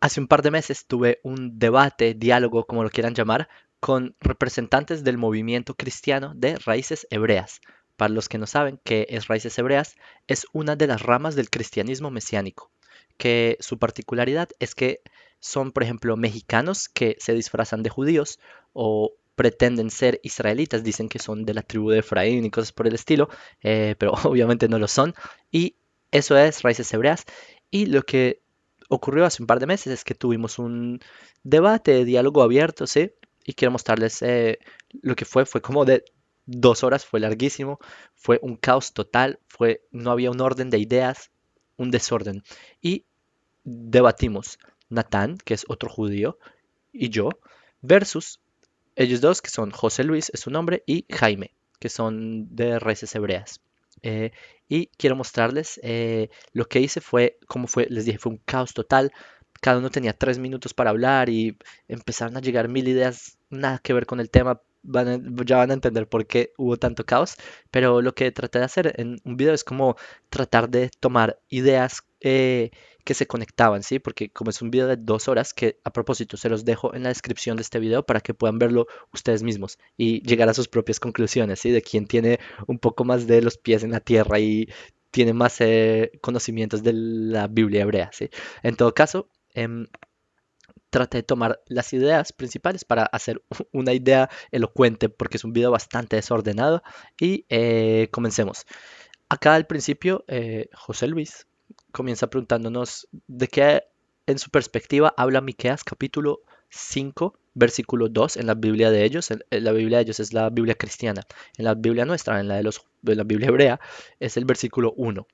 Hace un par de meses tuve un debate, diálogo, como lo quieran llamar, con representantes del movimiento cristiano de raíces hebreas. Para los que no saben qué es raíces hebreas, es una de las ramas del cristianismo mesiánico, que su particularidad es que son, por ejemplo, mexicanos que se disfrazan de judíos o pretenden ser israelitas, dicen que son de la tribu de Efraín y cosas por el estilo, pero obviamente no lo son. Y eso es raíces hebreas. Y lo que ocurrió hace un par de meses es que tuvimos un debate, diálogo abierto, ¿sí? Y quiero mostrarles lo que fue como de 2 horas, fue larguísimo, fue un caos total, no había un orden de ideas, un desorden. Y debatimos Natán, que es otro judío, y yo, versus ellos dos, que son José Luis, es su nombre, y Jaime, que son de raíces hebreas. Eh, y quiero mostrarles lo que hice fue, como fue, les dije, fue un caos total. Cada uno tenía 3 minutos para hablar y empezaron a llegar mil ideas, nada que ver con el tema. Ya van a entender por qué hubo tanto caos, pero lo que traté de hacer en un video es como tratar de tomar ideas que se conectaban, ¿sí? Porque como es un video de 2 horas, que a propósito se los dejo en la descripción de este video para que puedan verlo ustedes mismos y llegar a sus propias conclusiones, ¿sí? De quién tiene un poco más de los pies en la tierra y tiene más conocimientos de la Biblia hebrea, ¿sí? En todo caso, traté de tomar las ideas principales para hacer una idea elocuente porque es un video bastante desordenado y comencemos. Acá al principio, José Luis comienza preguntándonos de qué en su perspectiva habla Miqueas capítulo 5 versículo 2 en la Biblia de ellos. En la Biblia de ellos es la Biblia cristiana. En la Biblia nuestra, de la Biblia hebrea, es el versículo 1.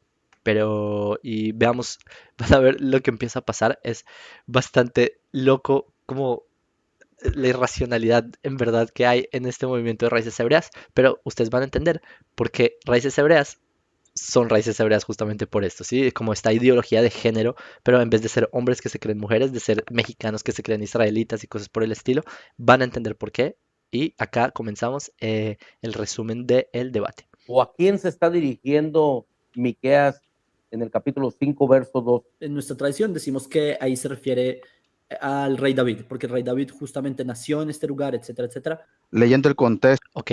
Pero, y veamos, van a ver lo que empieza a pasar. Es bastante loco como la irracionalidad en verdad que hay en este movimiento de raíces hebreas, pero ustedes van a entender por qué raíces hebreas son raíces hebreas justamente por esto, ¿sí? Como esta ideología de género, pero en vez de ser hombres que se creen mujeres, de ser mexicanos que se creen israelitas y cosas por el estilo, van a entender por qué. Y acá comenzamos el resumen del debate. ¿O a quién se está dirigiendo Miqueas en el capítulo 5 verso 2? En nuestra tradición decimos que ahí se refiere al rey David, porque el rey David justamente nació en este lugar, etcétera, etcétera. Leyendo el contexto. Ok,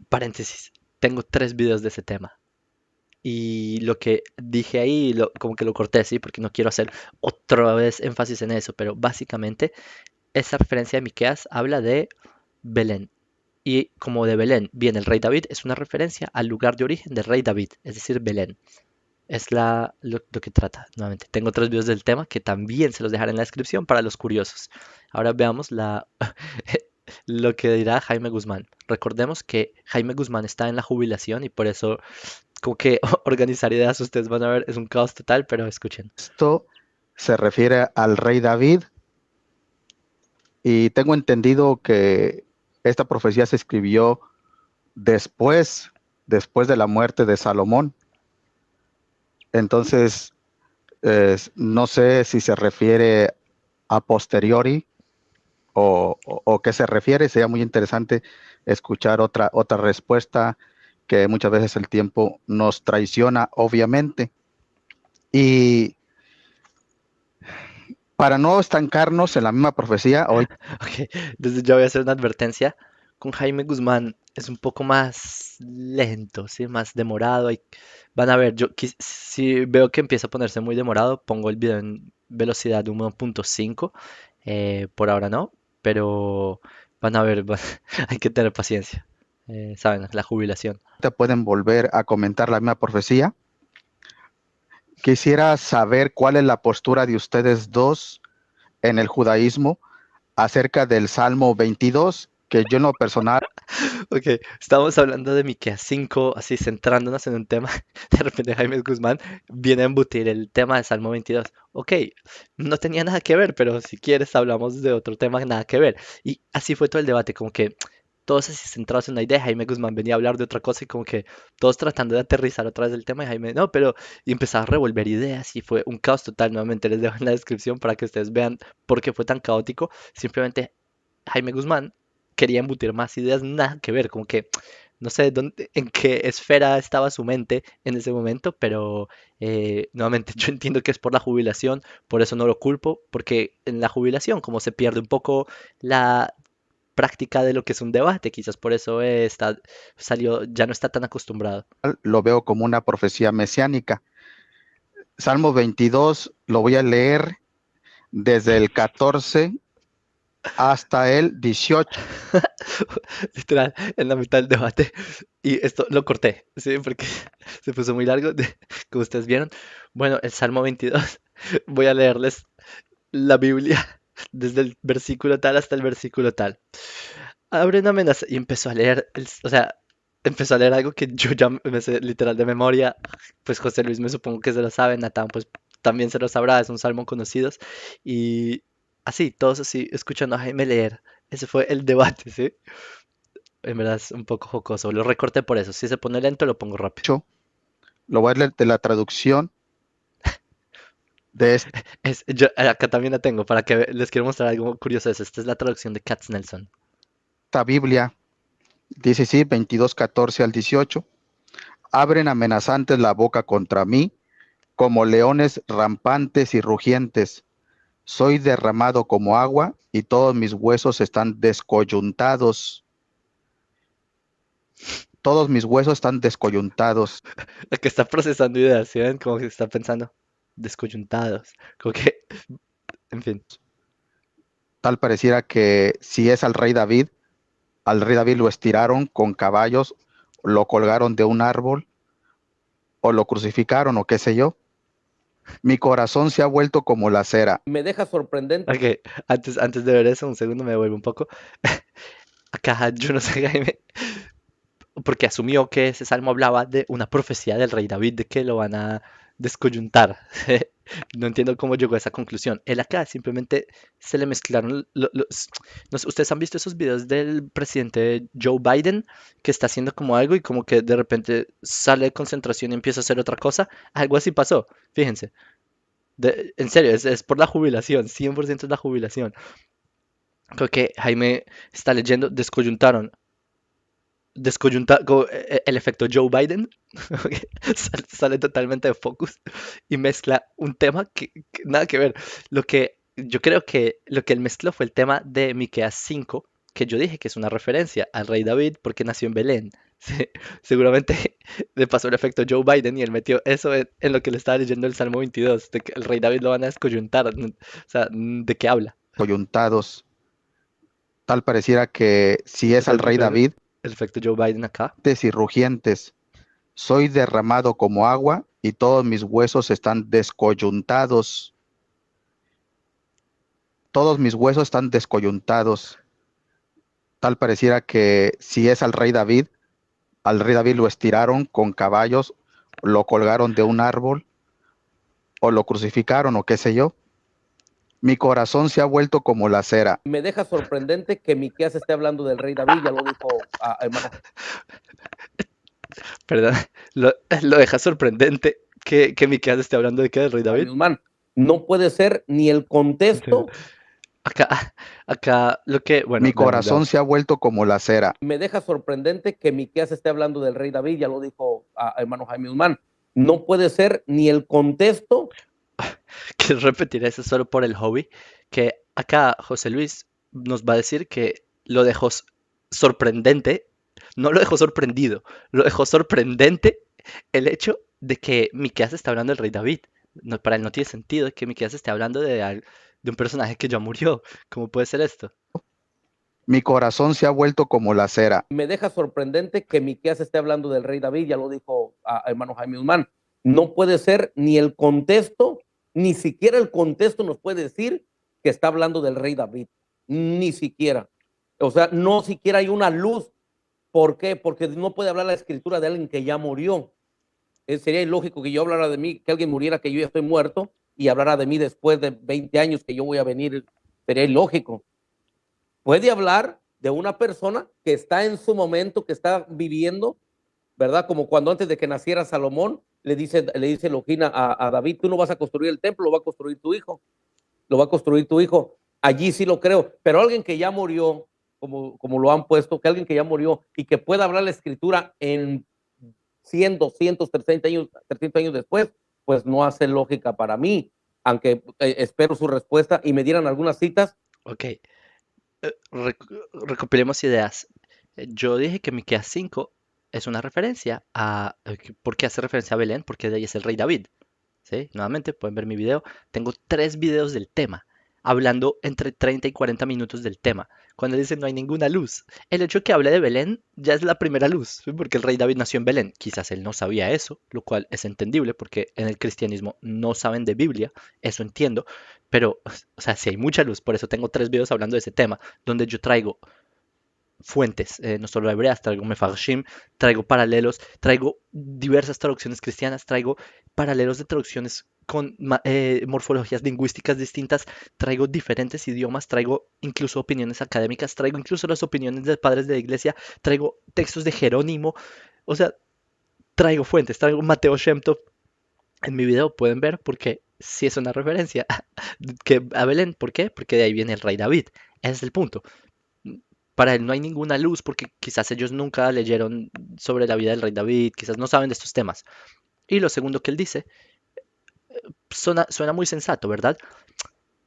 paréntesis. Tengo 3 videos de ese tema. Y lo que dije ahí, como que lo corté, ¿sí? Porque no quiero hacer otra vez énfasis en eso, pero básicamente esa referencia de Miqueas habla de Belén. Y como de Belén viene el rey David, es una referencia al lugar de origen del rey David, es decir, Belén. Es lo que trata, nuevamente. Tengo 3 videos del tema que también se los dejaré en la descripción para los curiosos. Ahora veamos lo que dirá Jaime Guzmán. Recordemos que Jaime Guzmán está en la jubilación y por eso como que organizar ideas ustedes van a ver es un caos total, pero escuchen. Esto se refiere al rey David y tengo entendido que esta profecía se escribió después de la muerte de Salomón. Entonces, no sé si se refiere a posteriori o qué se refiere. Sería muy interesante escuchar otra respuesta, que muchas veces el tiempo nos traiciona, obviamente. Y para no estancarnos en la misma profecía, hoy Ok, entonces yo voy a hacer una advertencia. Con Jaime Guzmán es un poco más lento, ¿sí? Más demorado. Van a ver, si veo que empieza a ponerse muy demorado, pongo el video en velocidad 1.5. Por ahora no, pero van a ver, hay que tener paciencia. Saben, la jubilación. te pueden volver a comentar la misma profecía. Quisiera saber cuál es la postura de ustedes dos en el judaísmo acerca del Salmo 22, que yo en lo personal. Ok, estamos hablando de Miqueas 5, así centrándonos en un tema. De repente Jaime Guzmán viene a embutir el tema de Salmo 22. Ok, no tenía nada que ver, pero si quieres hablamos de otro tema nada que ver. Y así fue todo el debate, como que todos así centrados en una idea. Jaime Guzmán venía a hablar de otra cosa y como que todos tratando de aterrizar otra vez el tema y Jaime no, pero y empezaba a revolver ideas y fue un caos total. Nuevamente les dejo en la descripción para que ustedes vean por qué fue tan caótico. Simplemente Jaime Guzmán quería embutir más ideas, nada que ver, como que No sé en qué esfera estaba su mente en ese momento, pero nuevamente yo entiendo que es por la jubilación, por eso no lo culpo, porque en la jubilación como se pierde un poco la práctica de lo que es un debate, quizás por eso salió, ya no está tan acostumbrado. Lo veo como una profecía mesiánica. Salmo 22 lo voy a leer desde el 14 hasta el 18. Literal, en la mitad del debate. Y esto lo corté, ¿sí? Porque se puso muy largo, como ustedes vieron. Bueno, el Salmo 22, voy a leerles la Biblia desde el versículo tal hasta el versículo tal. Abre una amenaza y empezó a leer, o sea, empezó a leer algo que yo ya me sé literal de memoria. Pues José Luis me supongo que se lo sabe, Natán pues también se lo sabrá, es un salmo conocido. Y así, todos así, escuchando a Jaime leer. Ese fue el debate, ¿sí? En verdad es un poco jocoso. Lo recorté por eso. Si se pone lento, lo pongo rápido. Lo voy a leer de la traducción de Yo acá también la tengo para que les quiero mostrar algo curioso. Esta es la traducción de Katz Nelson. esta Biblia. Dice sí, 22, 14 al 18. Abren amenazantes la boca contra mí, como leones rampantes y rugientes. Soy derramado como agua y todos mis huesos están descoyuntados. Todos mis huesos están descoyuntados. La que está procesando ideas, ¿sí ven? Como que está pensando descoyuntados. Como que, en fin. Tal pareciera que si es al rey David lo estiraron con caballos, lo colgaron de un árbol o lo crucificaron o qué sé yo. Mi corazón se ha vuelto como la cera. Me deja sorprendente. Ok, antes de ver eso, un segundo me devuelvo un poco. Acá yo no sé, Jaime, porque asumió que ese salmo hablaba de una profecía del rey David, de que lo van a descoyuntar. No entiendo cómo llegó a esa conclusión. Él acá simplemente se le mezclaron no sé, ¿ustedes han visto esos videos del presidente Joe Biden que está haciendo como algo y como que de repente sale de concentración y empieza a hacer otra cosa? Algo así pasó, fíjense. En serio, es por la jubilación, 100% es la jubilación. Creo que Jaime está leyendo, el efecto Joe Biden sale totalmente de focus y mezcla un tema que nada que ver. Yo creo que lo que él mezcló fue el tema de Miqueas 5, que yo dije que es una referencia al rey David porque nació en Belén. Sí, seguramente le pasó el efecto Joe Biden y él metió eso en lo que le estaba leyendo el Salmo 22, de que el rey David lo van a descoyuntar. O sea, ¿de qué habla? Descoyuntados. Tal pareciera que si es al Entonces, rey David, el efecto Joe Biden acá. y rugientes. Soy derramado como agua y todos mis huesos están descoyuntados. Todos mis huesos están descoyuntados. Tal pareciera que si es al rey David lo estiraron con caballos, lo colgaron de un árbol o lo crucificaron o qué sé yo. Mi corazón se ha vuelto como la cera. Me deja sorprendente que Miqueas esté hablando del rey David, ya lo dijo hermano Perdón, lo deja sorprendente que Miqueas esté hablando de qué, del rey David. Jaime Guzmán. No puede ser ni el contexto. Acá lo que, bueno, Mi corazón se ha vuelto como la cera. Me deja sorprendente que Miqueas esté hablando del rey David, ya lo dijo hermano Jaime Guzmán. No puede ser ni el contexto. quiero repetir eso solo por el hobby, que acá José Luis nos va a decir que lo dejó sorprendente, no lo dejó sorprendido, lo dejó sorprendente el hecho de que Miqueas está hablando del rey David. No, para él no tiene sentido que Miqueas esté hablando de un personaje que ya murió. ¿Cómo puede ser esto? Mi corazón se ha vuelto como la cera. Me deja sorprendente que Miqueas esté hablando del rey David, ya lo dijo hermano Jaime Guzmán. No puede ser ni el contexto, ni siquiera el contexto nos puede decir que está hablando del rey David, ni siquiera. O sea, no siquiera hay una luz. ¿Por qué? Porque no puede hablar la escritura de alguien que ya murió. Sería ilógico que yo hablara de mí, que alguien muriera, que yo ya estoy muerto, y hablara de mí después de 20 años que yo voy a venir. Sería ilógico. Puede hablar de una persona que está en su momento, que está viviendo, ¿verdad? Como cuando antes de que naciera Salomón, le dice Elohim a David, tú no vas a construir el templo, lo va a construir tu hijo. Lo va a construir tu hijo. Allí sí lo creo. Pero alguien que ya murió, como lo han puesto, que alguien que ya murió y que pueda hablar la escritura en 100, 200, 300 años después, pues no hace lógica para mí, aunque espero su respuesta y me dieran algunas citas. Ok, recopilemos ideas. Yo dije que Miqueas 5 es una referencia a... ¿Por qué hace referencia a Belén? Porque de ahí es el rey David. ¿Sí? Nuevamente pueden ver mi video. Tengo 3 videos del tema, hablando entre 30 y 40 minutos del tema. Cuando dicen no hay ninguna luz, el hecho de que hable de Belén ya es la primera luz, ¿sí? Porque el rey David nació en Belén. Quizás él no sabía eso, lo cual es entendible porque en el cristianismo no saben de Biblia, eso entiendo. Pero, o sea, si hay mucha luz, por eso tengo 3 videos hablando de ese tema, donde yo traigo fuentes, no solo hebreas, traigo mefarshim, traigo paralelos, traigo diversas traducciones cristianas, traigo paralelos de traducciones con morfologías lingüísticas distintas, traigo diferentes idiomas, traigo incluso opiniones académicas, traigo incluso las opiniones de padres de la iglesia, traigo textos de Jerónimo, o sea, traigo fuentes, traigo Mateo Shem Tov. En mi video pueden ver porque si es una referencia que a Belén, ¿por qué? Porque de ahí viene el rey David, ese es el punto. Para él no hay ninguna luz porque quizás ellos nunca leyeron sobre la vida del rey David, quizás no saben de estos temas. Y lo segundo que él dice, suena muy sensato, ¿verdad?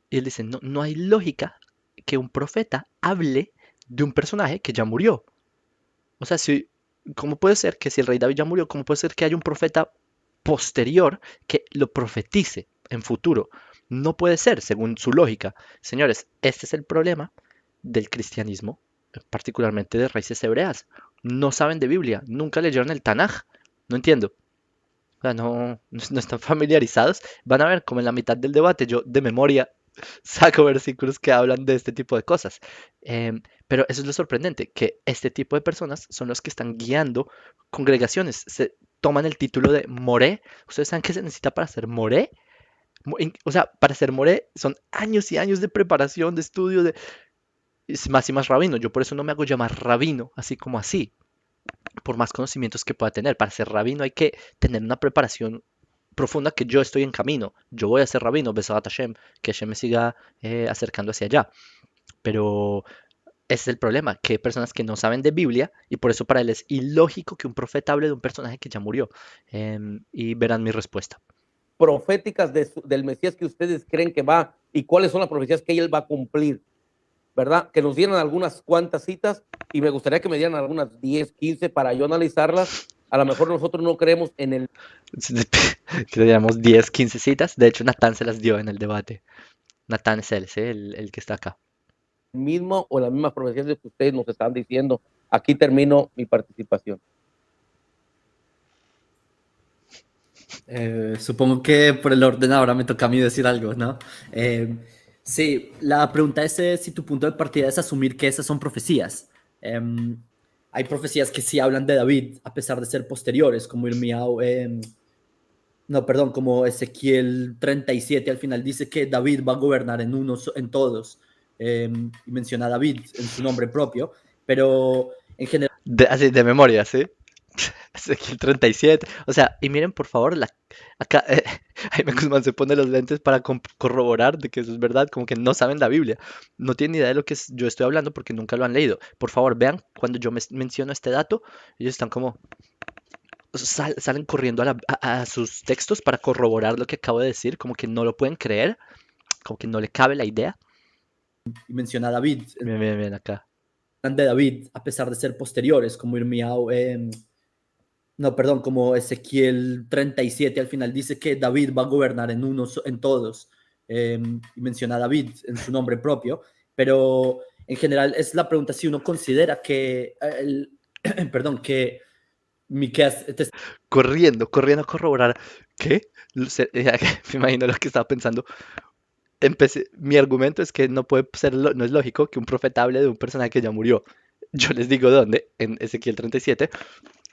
Y él dice, no, no hay lógica que un profeta hable de un personaje que ya murió. O sea, ¿cómo puede ser que si el rey David ya murió, cómo puede ser que haya un profeta posterior que lo profetice en futuro? No puede ser, según su lógica. Señores, este es el problema del cristianismo, particularmente de raíces hebreas. No saben de Biblia, nunca leyeron el Tanaj. No entiendo. O sea, no están familiarizados. Van a ver como en la mitad del debate yo de memoria saco versículos que hablan de este tipo de cosas. Pero eso es lo sorprendente, que este tipo de personas son los que están guiando congregaciones. Se toman el título de Moré. ¿Ustedes saben qué se necesita para ser Moré? O sea, para ser Moré son años y años de preparación, de estudio, es más y más rabino. Yo por eso no me hago llamar rabino, así como así, por más conocimientos que pueda tener. Para ser rabino hay que tener una preparación profunda que yo estoy en camino. Yo voy a ser rabino, Besarat Hashem, que Hashem me siga acercando hacia allá. Pero ese es el problema, que hay personas que no saben de Biblia y por eso para él es ilógico que un profeta hable de un personaje que ya murió. Y verán mi respuesta. Proféticas del Mesías que ustedes creen que va y cuáles son las profecías que él va a cumplir, ¿verdad? Que nos dieran algunas cuantas citas y me gustaría que me dieran algunas 10, 15 para yo analizarlas. A lo mejor nosotros no creemos en el Que teníamos 10, 15 citas. De hecho, Natán se las dio en el debate. Natán es él, ¿sí? El que está acá. mismo o las mismas profecías que ustedes nos están diciendo. Aquí termino mi participación. Supongo que por el orden ahora me toca a mí decir algo, ¿no? Sí, la pregunta es si tu punto de partida es asumir que esas son profecías. Hay profecías que sí hablan de David, a pesar de ser posteriores, como Irmiao, no, perdón, como Ezequiel 37 al final dice que David va a gobernar en todos, y menciona a David en su nombre propio, pero en general... Así de memoria, ¿sí? Ezequiel 37. O sea, y miren por favor, acá Jaime Guzmán se pone los lentes para corroborar de que eso es verdad, como que no saben la Biblia. No tienen idea de lo que yo estoy hablando porque nunca lo han leído. Por favor, vean, cuando yo menciono este dato, ellos están como... salen corriendo a sus textos para corroborar lo que acabo de decir, como que no lo pueden creer, como que no le cabe la idea. Y menciona a David. Bien, acá. De David, a pesar de ser posteriores, como Irmiao, no, perdón, como Ezequiel 37 al final dice que David va a gobernar en todos, y menciona a David en su nombre propio, pero en general es la pregunta si uno considera que, perdón, que Miqueas Corriendo a corroborar. ¿Qué? Me imagino lo que estaba pensando. Mi argumento es que no puede ser, no es lógico que un profeta hable de un personaje que ya murió. Yo les digo dónde, en Ezequiel 37.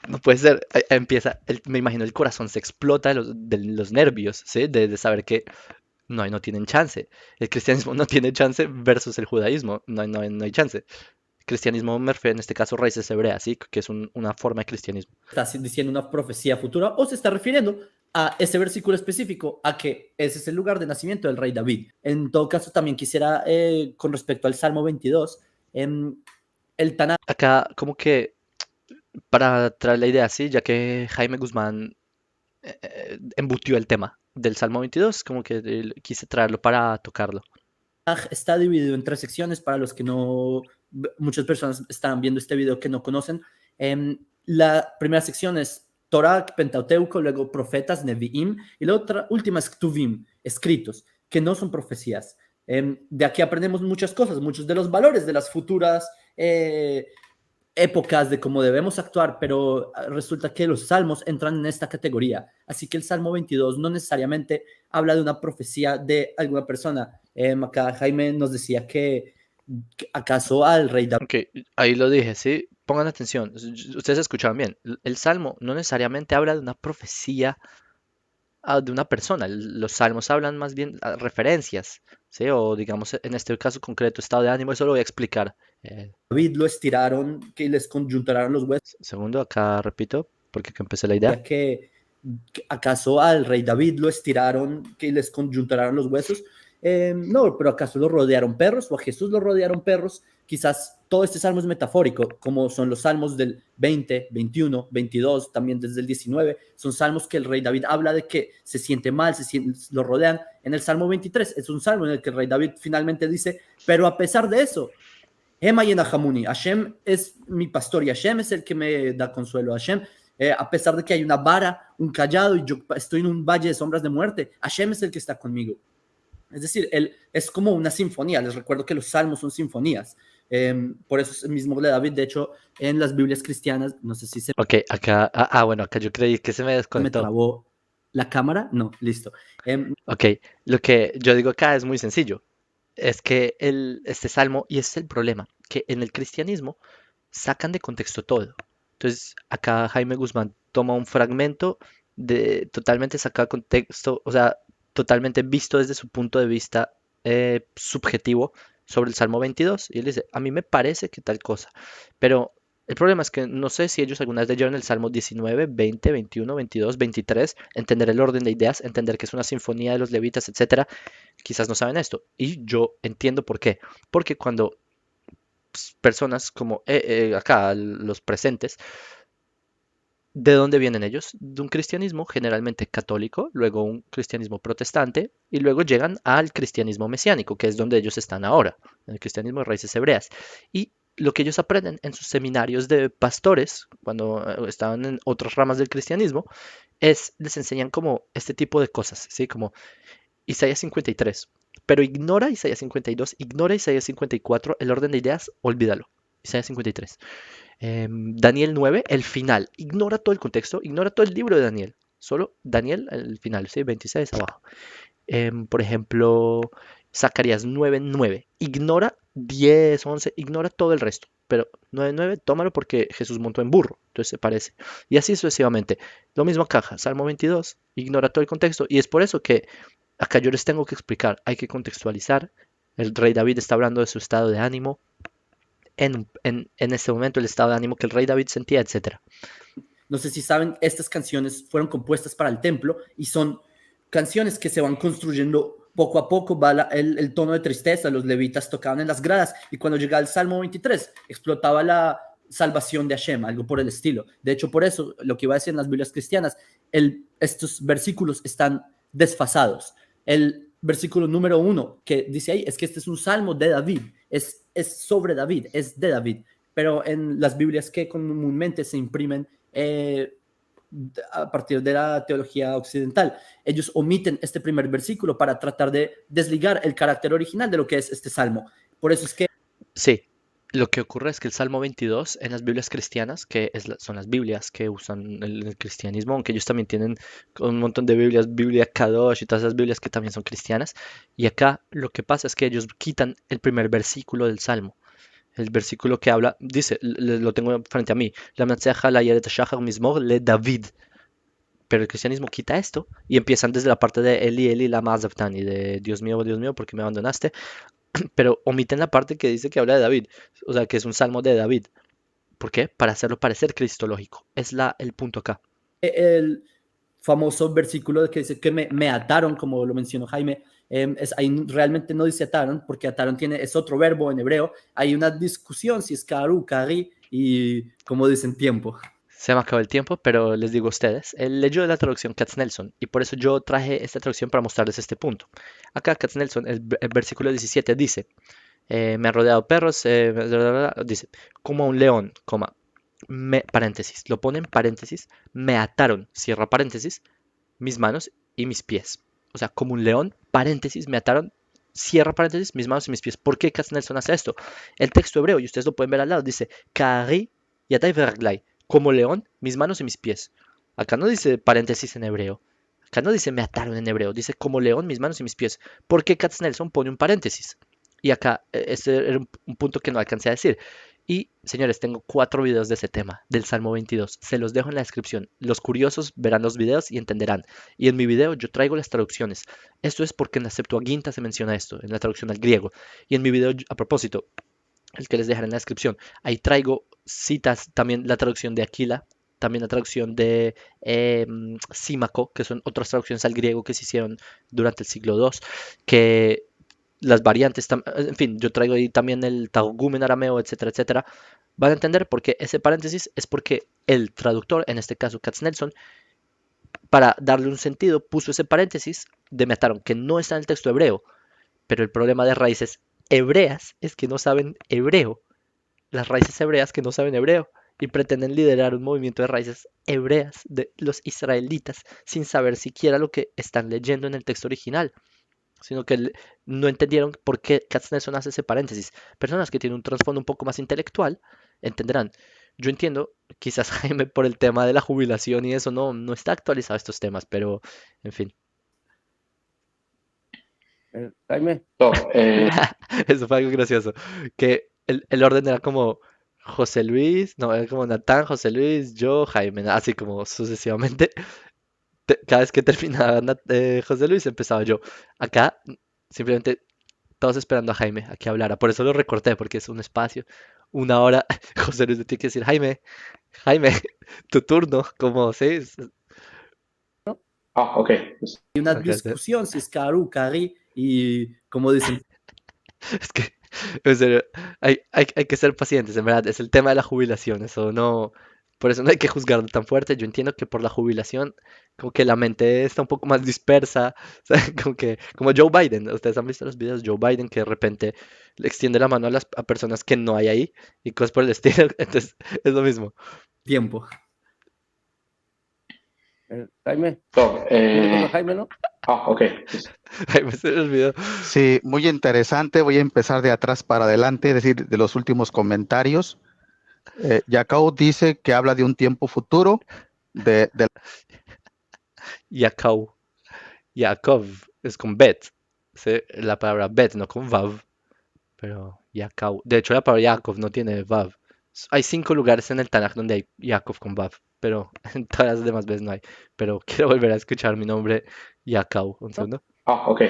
No puede ser. Empieza, me imagino el corazón se explota de los nervios, ¿sí? De saber que no tienen chance. El cristianismo no tiene chance versus el judaísmo. No hay chance. Cristianismo me refiero en este caso raíces hebreas, ¿sí? Que es una forma de cristianismo. está diciendo una profecía futura o se está refiriendo a ese versículo específico, a que ese es el lugar de nacimiento del rey David. En todo caso, también quisiera, con respecto al Salmo 22, el Tanaj Acá como que para traer la idea así, ya que Jaime Guzmán embutió el tema del Salmo 22, como que quise traerlo para tocarlo. está dividido en tres secciones para los que no, muchas personas están viendo este video que no conocen. La primera sección es Torah, Pentateuco, luego profetas, Nevi'im, y la otra última es Ktuvim, escritos, que no son profecías. De aquí aprendemos muchas cosas, muchos de los valores de las futuras épocas de cómo debemos actuar, pero resulta que los salmos entran en esta categoría. Así que el Salmo 22 no necesariamente habla de una profecía de alguna persona. Acá Jaime nos decía que acaso al rey David Ok, ahí lo dije, ¿sí? Pongan atención, ustedes escucharon bien. El Salmo no necesariamente habla de una profecía de una persona. Los salmos hablan más bien referencias, ¿sí? O digamos, en este caso concreto, estado de ánimo, eso lo voy a explicar. lo estiraron, que les conjuntaron los huesos, Segundo, acá repito, porque acá empecé la idea. ya que acaso al rey David lo estiraron, que les conjuntaron los huesos. No, pero acaso lo rodearon perros o a Jesús lo rodearon perros. Quizás todo este salmo es metafórico, como son los salmos del 20, 21, 22, también desde el 19. Son salmos que el rey David habla de que se siente mal, lo rodean. En el salmo 23 es un salmo en el que el rey David finalmente dice, pero a pesar de eso, Hema y Hamuni, Hashem es mi pastor y Hashem es el que me da consuelo. Hashem, a pesar de que hay una vara, un callado y yo estoy en un valle de sombras de muerte, Hashem es el que está conmigo. Es decir, él es como una sinfonía. Les recuerdo que los salmos son sinfonías. Por eso es el mismo de David. De hecho, en las Biblias cristianas, no sé si se Ok, acá, bueno, acá yo creí que se me me desconectó. trabó la cámara. No, listo. Ok, lo que yo digo acá es muy sencillo. Es que este salmo, y ese es el problema, que en el cristianismo sacan de contexto todo. Entonces, acá Jaime Guzmán toma un fragmento de totalmente sacado de contexto, o sea, totalmente visto desde su punto de vista subjetivo sobre el Salmo 22, y él dice, a mí me parece que tal cosa, pero el problema es que no sé si ellos alguna vez leyeron el Salmo 19, 20, 21, 22, 23, entender el orden de ideas, entender que es una sinfonía de los levitas, etcétera, quizás no saben esto, y yo entiendo por qué, porque cuando personas como acá, los presentes, ¿de dónde vienen ellos? De un cristianismo generalmente católico, luego un cristianismo protestante y luego llegan al cristianismo mesiánico, que es donde ellos están ahora, en el cristianismo de raíces hebreas. Y lo que ellos aprenden en sus seminarios de pastores, cuando estaban en otras ramas del cristianismo, les enseñan como este tipo de cosas, ¿sí? Como Isaías 53. Pero ignora Isaías 52, ignora Isaías 54, el orden de ideas, olvídalo. Isaías 53. Daniel 9, el final. Ignora todo el contexto, ignora todo el libro de Daniel. Solo Daniel, el final, ¿sí? 26 abajo. Por ejemplo, Zacarías 9, 9. Ignora 10, 11, ignora todo el resto. Pero 9, 9, tómalo porque Jesús montó en burro. Entonces se parece. Y así sucesivamente. Lo mismo acá, Salmo 22. Ignora todo el contexto. Y es por eso que acá yo les tengo que explicar. Hay que contextualizar. El rey David está hablando de su estado de ánimo en este momento, el estado de ánimo que el rey David sentía, etcétera. No sé si saben, estas canciones fueron compuestas para el templo y son canciones que se van construyendo poco a poco, va el tono de tristeza, los levitas tocaban en las gradas y cuando llegaba el Salmo 23 explotaba la salvación de Hashem, algo por el estilo. De hecho, por eso, lo que iba a decir en las Biblias cristianas, estos versículos están desfasados. El versículo número 1 que dice ahí es que este es un salmo de David, es sobre David, es de David, pero en las Biblias que comúnmente se imprimen a partir de la teología occidental, ellos omiten este primer versículo para tratar de desligar el carácter original de lo que es este salmo. Por eso es que Sí, lo que ocurre es que el Salmo 22 en las Biblias cristianas, que son las Biblias que usan el cristianismo, aunque ellos también tienen un montón de Biblias, Biblia Kadosh y todas esas Biblias que también son cristianas, y acá lo que pasa es que ellos quitan el primer versículo del Salmo. El versículo que habla, dice, lo tengo frente a mí, la le David. Pero el cristianismo quita esto y empiezan desde la parte de Eli, Eli, lama sabachthani, de Dios mío, ¿por qué me abandonaste? Pero omiten la parte que dice que habla de David, o sea, que es un salmo de David. ¿Por qué? Para hacerlo parecer cristológico. Es el punto acá. el famoso versículo que dice que me ataron, como lo mencionó Jaime, ahí realmente no dice ataron, porque ataron es otro verbo en hebreo. Hay una discusión si es karu, kari y como dicen tiempo. Se me acabó el tiempo, pero les digo a ustedes, él leyó la traducción Katznelson y por eso yo traje esta traducción para mostrarles este punto. Acá Katznelson, el versículo 17 dice, me han rodeado perros, dice, como a un león, coma, paréntesis, lo pone en paréntesis, me ataron, cierra paréntesis, mis manos y mis pies. O sea, como un león, paréntesis, me ataron, cierra paréntesis, mis manos y mis pies. ¿Por qué Katznelson hace esto? El texto hebreo, y ustedes lo pueden ver al lado, dice, Kari yatai verglai, como león, mis manos y mis pies. Acá no dice paréntesis en hebreo. Acá no dice me ataron en hebreo, dice como león, mis manos y mis pies. ¿Por qué Katznelson pone un paréntesis? Y acá, este era un punto que no alcancé a decir. Y señores, tengo 4 videos de ese tema, del Salmo 22. Se los dejo en la descripción. Los curiosos verán los videos y entenderán. Y en mi video yo traigo las traducciones. Esto es porque en la Septuaginta se menciona esto, en la traducción al griego. Y en mi video, a propósito, el que les dejaré en la descripción, ahí traigo citas, también la traducción de Aquila, también la traducción de Símaco, que son otras traducciones al griego que se hicieron durante el siglo II, que las variantes, en fin, yo traigo ahí también el Targum en arameo, etcétera, etcétera. Van a entender por qué ese paréntesis es porque el traductor, en este caso Katznelson, para darle un sentido, puso ese paréntesis de mataron, que no está en el texto hebreo, pero el problema de raíces hebreas es que no saben hebreo. Las raíces hebreas que no saben hebreo y pretenden liderar un movimiento de raíces hebreas de los israelitas sin saber siquiera lo que están leyendo en el texto original, sino que no entendieron por qué Katznelson hace ese paréntesis. Personas que tienen un trasfondo un poco más intelectual entenderán. Yo entiendo, quizás Jaime por el tema de la jubilación y eso no está actualizado estos temas, pero en fin, Jaime, eso fue algo gracioso. Que el orden era como José Luis, no, era como Natán, José Luis, yo, Jaime, así como sucesivamente. Cada vez que terminaba José Luis empezaba yo. Acá simplemente todos esperando a Jaime a que hablara. Por eso lo recorté, porque es un espacio, 1 hora. José Luis le tiene que decir, Jaime, Jaime, tu turno, como, sí. ok. Hay una Ok, sí. discusión si es karu, kari y como dicen Es que, en serio, hay que ser pacientes, en verdad. Es el tema de la jubilación, eso no. Por eso no hay que juzgarlo tan fuerte. Yo entiendo que por la jubilación, como que la mente está un poco más dispersa, o sea, como Joe Biden. Ustedes han visto los videos de Joe Biden que de repente le extiende la mano a personas que no hay ahí y cosas por el estilo. Entonces, es lo mismo. tiempo. Jaime, So, ¿le toca a Jaime, no? ok. Ay, me se me olvidó. Sí, muy interesante. Voy a empezar de atrás para adelante, es decir, de los últimos comentarios. Jacob dice que habla de un tiempo futuro, de Yaakov. Yaakov es con Bet. La palabra Bet, no con Vav. Pero Yaakov. De hecho, la palabra Yaakov no tiene Vav. Hay 5 lugares en el Tanaj donde hay Yaakov con Vav. Pero en todas las demás veces no hay. Pero quiero volver a escuchar mi nombre Yaakov. Un segundo. Ok.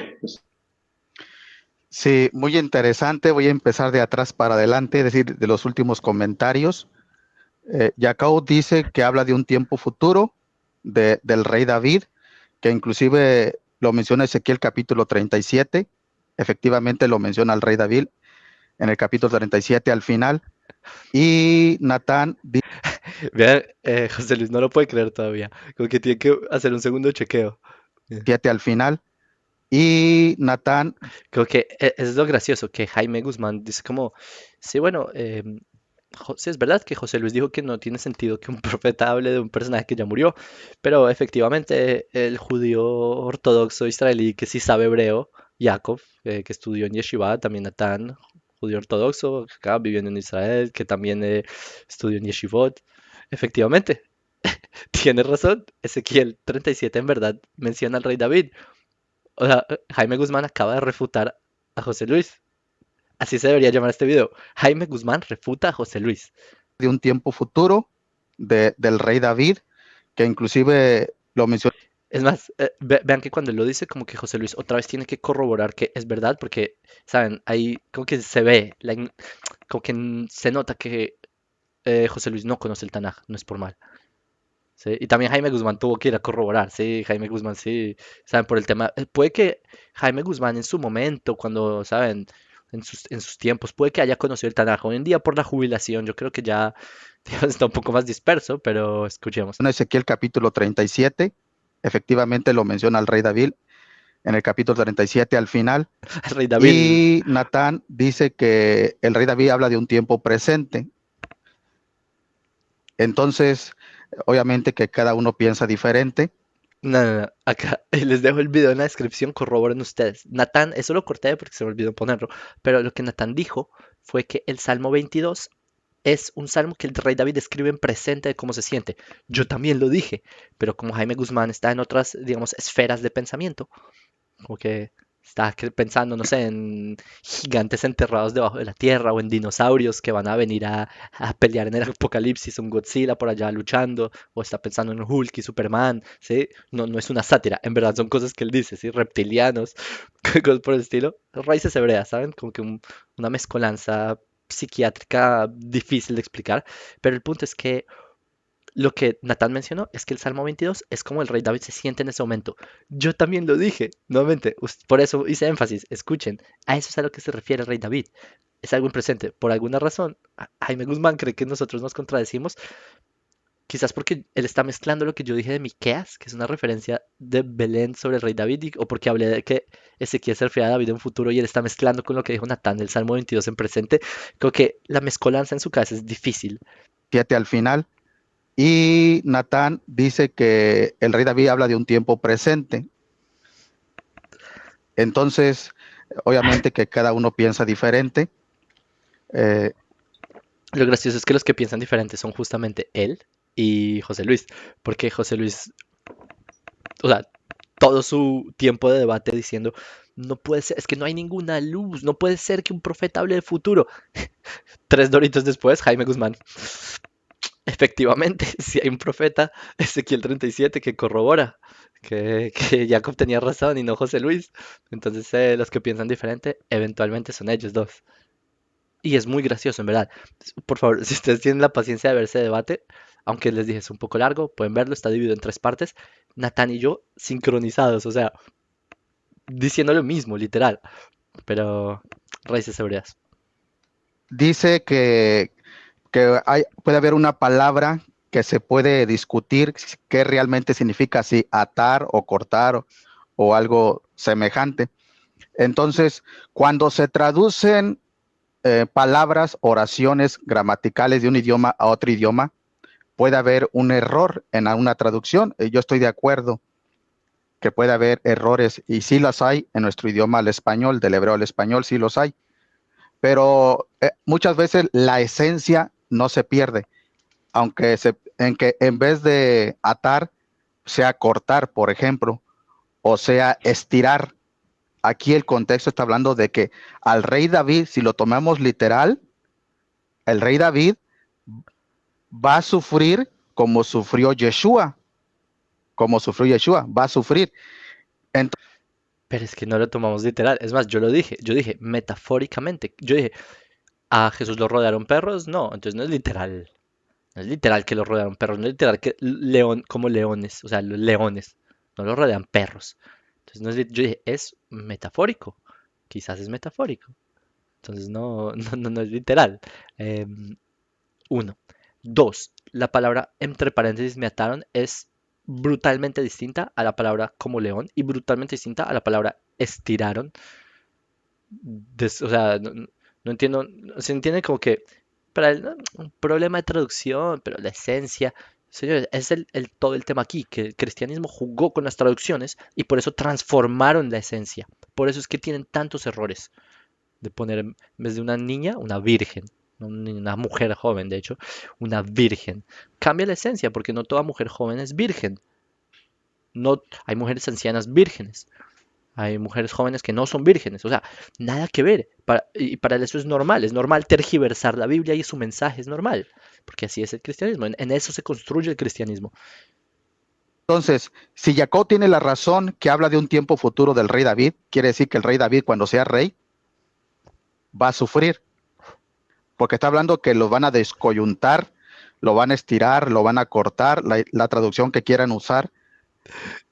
Sí, muy interesante. Voy a empezar de atrás para adelante, es decir, de los últimos comentarios. Jacob dice que habla de un tiempo futuro del rey David, que inclusive lo menciona Ezequiel capítulo 37. Efectivamente lo menciona el rey David en el capítulo 37 al final. Y Natán dice Vean, José Luis no lo puede creer todavía. Como que tiene que hacer un segundo chequeo. 7 al final. Y Natán Creo que es lo gracioso que Jaime Guzmán dice como, sí, bueno, sí, es verdad que José Luis dijo que no tiene sentido que un profeta hable de un personaje que ya murió, pero efectivamente el judío ortodoxo israelí que sí sabe hebreo, Jacob, que estudió en Yeshiva, también Natán, judío ortodoxo, que acá viviendo en Israel, que también estudió en Yeshivot, efectivamente, tiene razón, Ezequiel 37 en verdad menciona al rey David. O sea, Jaime Guzmán acaba de refutar a José Luis. Así se debería llamar este video. Jaime Guzmán refuta a José Luis. de un tiempo futuro del rey David, que inclusive lo menciona. Es más, vean que cuando él lo dice, como que José Luis otra vez tiene que corroborar que es verdad, porque, ¿saben? Ahí como que se ve, como que se nota que José Luis no conoce el Tanaj, no es por mal. ¿sí? Y también Jaime Guzmán tuvo que ir a corroborar, sí, Jaime Guzmán, sí, saben, por el tema, puede que Jaime Guzmán en su momento, cuando, saben, en sus tiempos, puede que haya conocido el Tanaj. Hoy en día por la jubilación, yo creo que ya digamos, está un poco más disperso, pero escuchemos. En Ezequiel capítulo 37, efectivamente lo menciona el rey David en el capítulo 37 al final. El rey David, Y Natán dice que el rey David habla de un tiempo presente. Entonces, obviamente que cada uno piensa diferente. no, no, no, acá les dejo el video en la descripción, corroboren ustedes. Natán, eso lo corté porque se me olvidó ponerlo, pero lo que Natán dijo fue que el Salmo 22 es un salmo que el rey David escribe en presente de cómo se siente. Yo también lo dije, pero como Jaime Guzmán está en otras, digamos, esferas de pensamiento, como que está pensando, no sé, en gigantes enterrados debajo de la tierra o en dinosaurios que van a venir a pelear en el apocalipsis, un Godzilla por allá luchando, o está pensando en Hulk y Superman, ¿sí? No, no es una sátira, en verdad son cosas que él dice, ¿sí? Reptilianos, cosas por el estilo. Raíces hebreas, ¿saben? Como que una mezcolanza psiquiátrica difícil de explicar, pero el punto es que lo que Natán mencionó es que el Salmo 22 es como el rey David se siente en ese momento. Yo también lo dije, nuevamente, por eso hice énfasis, escuchen, a eso es a lo que se refiere el rey David. Es algo en presente. Por alguna razón, Jaime Guzmán cree que nosotros nos contradecimos, quizás porque él está mezclando lo que yo dije de Miqueas, que es una referencia de Belén sobre el rey David, o porque hablé de que Ezequiel se refiere a David en futuro y él está mezclando con lo que dijo Natán del Salmo 22 en presente. Creo que la mezcolanza en su cabeza es difícil. 7 al final. Y Natán dice que el rey David habla de un tiempo presente. Entonces, obviamente que cada uno piensa diferente. Eh, Lo gracioso es que los que piensan diferente son justamente él y José Luis, porque José Luis, o sea, todo su tiempo de debate diciendo, no puede ser, es que no hay ninguna luz, no puede ser que un profeta hable del futuro. 3 doritos después, Jaime Guzmán. Efectivamente, si hay un profeta, Ezequiel 37, que corrobora que Jacob tenía razón y no José Luis. Entonces, los que piensan diferente, eventualmente son ellos dos. Y es muy gracioso, en verdad. Por favor, si ustedes tienen la paciencia de ver ese debate, aunque les dije es un poco largo, pueden verlo, está dividido en 3 partes. Natán y yo sincronizados, o sea, diciendo lo mismo, literal. Pero raíces hebreas. dice que puede haber una palabra que se puede discutir qué realmente significa, si atar o cortar o algo semejante. Entonces, cuando se traducen palabras, oraciones gramaticales de un idioma a otro idioma, puede haber un error en una traducción. Yo estoy de acuerdo que puede haber errores, y sí los hay en nuestro idioma al español, del hebreo al español, sí los hay. Pero muchas veces la esencia no se pierde, aunque en vez de atar, sea cortar, por ejemplo, o sea estirar. Aquí el contexto está hablando de que al rey David, si lo tomamos literal, el rey David va a sufrir como sufrió Yeshua, va a sufrir. Entonces, Pero es que no lo tomamos literal. Es más, yo dije metafóricamente. Yo dije, ¿a Jesús lo rodearon perros? No, entonces no es literal. No es literal que lo rodearon perros, no es literal que león, como leones, o sea, los leones, no lo rodean perros. Entonces, no es, yo dije, es metafórico, quizás es metafórico. Entonces, no, no es literal. Uno. Dos, la palabra entre paréntesis me ataron es brutalmente distinta a la palabra como león y brutalmente distinta a la palabra estiraron. O sea, no entiendo, se entiende como que para él, ¿no? Un problema de traducción, pero la esencia, señores, es todo el tema aquí, que el cristianismo jugó con las traducciones y por eso transformaron la esencia. Por eso es que tienen tantos errores de poner en vez de una niña, una virgen. No una mujer joven, de hecho, una virgen. Cambia la esencia, porque no toda mujer joven es virgen. No, hay mujeres ancianas vírgenes. Hay mujeres jóvenes que no son vírgenes, o sea, nada que ver. Y para eso es normal tergiversar la Biblia y su mensaje es normal, porque así es el cristianismo, en eso se construye el cristianismo. si Jacob tiene la razón que habla de un tiempo futuro del rey David, quiere decir que el rey David, cuando sea rey, va a sufrir, porque está hablando que los van a descoyuntar, lo van a estirar, lo van a cortar, la traducción que quieran usar.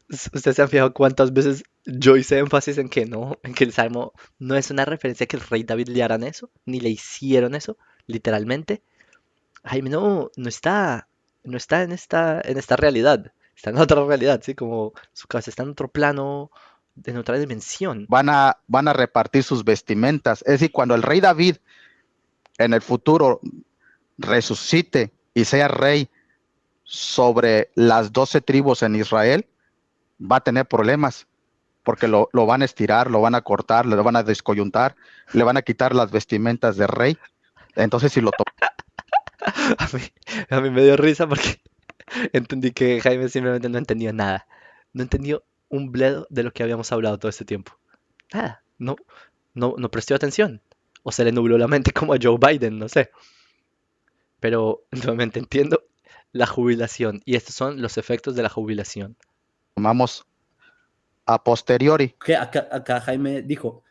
¿Ustedes se han fijado cuántas veces yo hice énfasis en que no, en que el Salmo no es una referencia a que el rey David le haran eso, ni le hicieron eso, literalmente? Jaime no está en esta realidad, está en otra realidad, ¿sí? Como su cabeza está en otro plano, en otra dimensión. Van a repartir sus vestimentas. Es decir, cuando el rey David en el futuro resucite y sea rey sobre las 12 tribus en Israel, va a tener problemas porque lo van a estirar, lo van a cortar, lo van a descoyuntar, le van a quitar las vestimentas de rey. Entonces, si lo A mí, a mí me dio risa porque entendí que Jaime simplemente no entendió nada. No entendió un bledo de lo que habíamos hablado todo este tiempo. Nada, no prestó atención. O se le nubló la mente como a Joe Biden, no sé. Pero nuevamente entiendo la jubilación. Y estos son los efectos de la jubilación. tomamos a posteriori, Que acá Jaime dijo,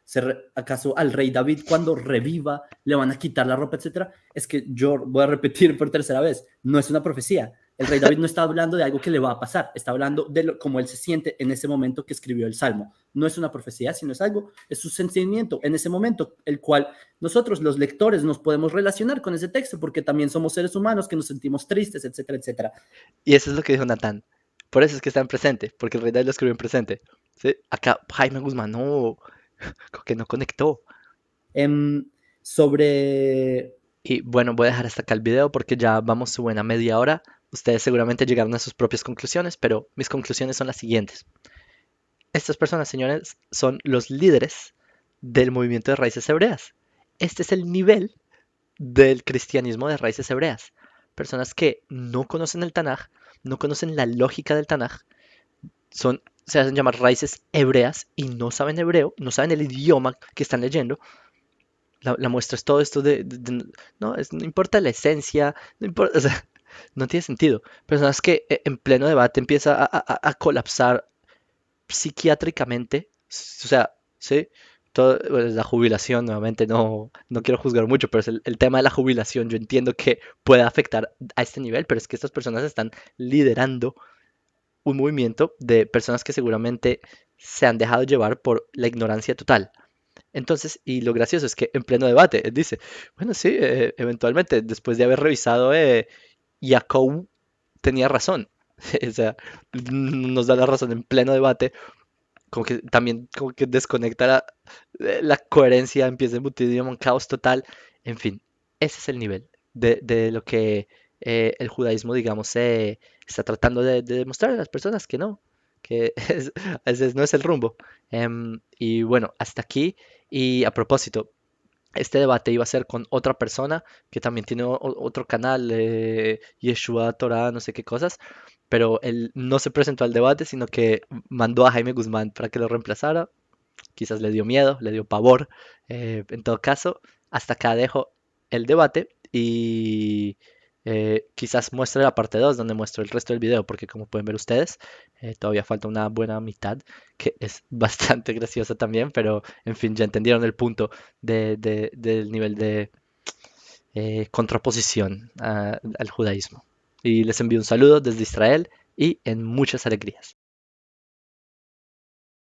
¿acaso al rey David cuando reviva le van a quitar la ropa, etcétera? Es que yo voy a repetir por tercera vez, no es una profecía. El rey David no está hablando de algo que le va a pasar, está hablando de cómo él se siente en ese momento que escribió el Salmo. No es una profecía, sino es su sentimiento en ese momento, el cual nosotros los lectores nos podemos relacionar con ese texto porque también somos seres humanos que nos sentimos tristes, etcétera, etcétera. Y eso es lo que dijo Natán. Por eso es que está en presente, porque el rey David lo escribió en presente. ¿Sí? Acá Jaime Guzmán no, como que no conectó. Em, sobre Y bueno, voy a dejar hasta acá el video porque ya vamos su buena media hora. Ustedes seguramente llegaron a sus propias conclusiones, pero mis conclusiones son las siguientes. Estas personas, señores, son los líderes del movimiento de raíces hebreas. Este es el nivel del cristianismo de raíces hebreas. Personas que no conocen el Tanaj, no conocen la lógica del Tanaj, se hacen llamar raíces hebreas y no saben hebreo, no saben el idioma que están leyendo. La muestra es todo esto no, no importa la esencia, no importa, o sea, no tiene sentido. Personas que en pleno debate empieza a colapsar psiquiátricamente, o sea, ¿sí? Todo, pues, la jubilación, nuevamente, no quiero juzgar mucho, pero es el tema de la jubilación. Yo entiendo que puede afectar a este nivel, pero es que estas personas están liderando un movimiento de personas que seguramente se han dejado llevar por la ignorancia total. Entonces, y lo gracioso es que en pleno debate, él dice, bueno, sí, eventualmente, después de haber revisado, Jacob tenía razón. O sea, nos da la razón en pleno debate, como que también como que desconecta la coherencia, empieza a embutir un caos total. En fin, ese es el nivel de lo que el judaísmo, digamos, está tratando de demostrar a las personas que no, que ese no es el rumbo. Y bueno, hasta aquí. Y a propósito, este debate iba a ser con otra persona que también tiene otro canal, Yeshua Torah, no sé qué cosas, pero él no se presentó al debate, sino que mandó a Jaime Guzmán para que lo reemplazara. Quizás le dio miedo, le dio pavor. En todo caso, hasta acá dejo el debate y quizás muestre la parte 2 donde muestro el resto del video, porque como pueden ver ustedes, todavía falta una buena mitad, que es bastante graciosa también, pero en fin, ya entendieron el punto del nivel de contraposición al judaísmo. Y les envío un saludo desde Israel y en muchas alegrías.